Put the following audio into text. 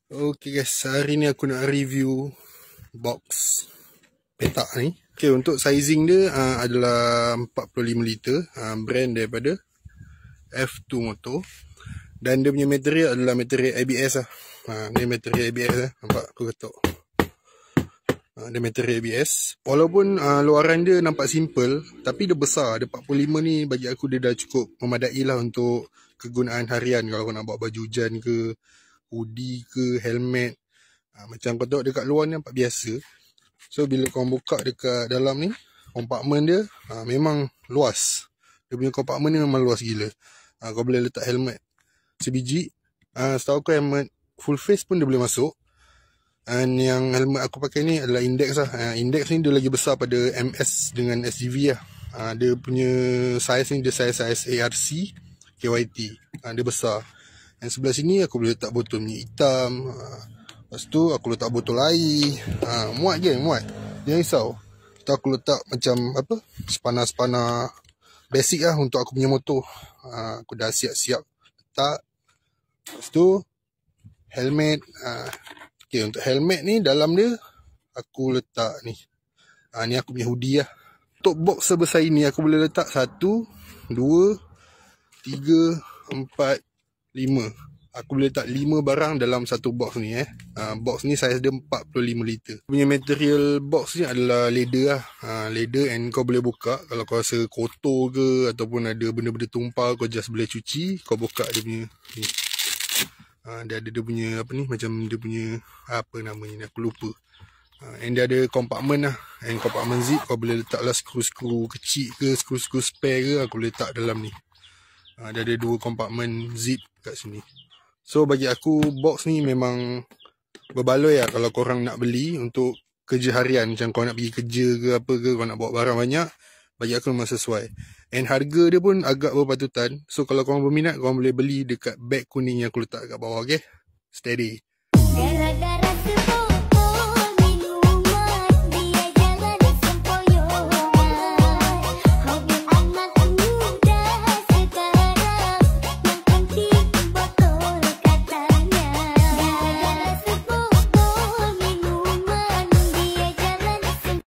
Okay guys, hari ni aku nak review box petak ni. Okay, untuk sizing dia adalah 45 liter, brand daripada F2 Motor. Dan dia punya material adalah material ABS lah. Ni material ABS lah, nampak aku ketuk. Dia material ABS. Walaupun luaran dia nampak simple, tapi dia besar. Dia 45 ni bagi aku dia dah cukup memadai lah untuk kegunaan harian. Kalau kau nak bawa baju hujan ke, hoodie ke, helmet. Macam kau tengok dekat luar ni nampak biasa. So bila kau buka dekat dalam ni, kompartmen dia memang luas. Dia punya kompartmen ni memang luas gila. Kau boleh letak helmet sebiji. Setahu aku helmet full face pun dia boleh masuk. Dan yang helmet aku pakai ni adalah Index lah. Index ni dia lagi besar pada MS dengan SGV lah. Dia punya size ni dia size ARC KYT. Dia besar. Yang sebelah sini aku boleh letak botol minyak hitam. Lepas tu aku letak botol air. Muat je, muat. Jangan risau. Lepas aku letak macam apa, spana-spana basic lah untuk aku punya motor. Aku dah siap-siap letak. Lepas tu helmet. Okay, untuk helmet ni dalam dia aku letak ni. Ni aku punya hoodie lah. Untuk box sebesar ini aku boleh letak 1, 2, 3, 4, 5. Aku boleh letak 5 barang dalam satu box ni. Box ni size dia 45 liter. Punya material box ni adalah leather lah. Leather, and kau boleh buka. Kalau kau rasa kotor ke ataupun ada benda-benda tumpah, kau just boleh cuci. Kau buka dia punya ni. Dia ada dia punya apa ni, macam dia punya apa namanya ni, aku lupa. And dia ada kompartmen lah. And kompartmen zip, kau boleh letak lah skru-skru kecil ke, skru-skru spare ke, aku boleh letak dalam ni. Dia ada 2 kompartmen zip kat sini. So bagi aku box ni memang berbaloi lah kalau korang nak beli untuk kerja harian. Macam kau nak pergi kerja ke apa ke, kau nak bawa barang banyak, bagi aku memang sesuai. And harga dia pun agak berpatutan. So kalau korang berminat, korang boleh beli dekat beg kuning yang aku letak kat bawah. Okay, steady.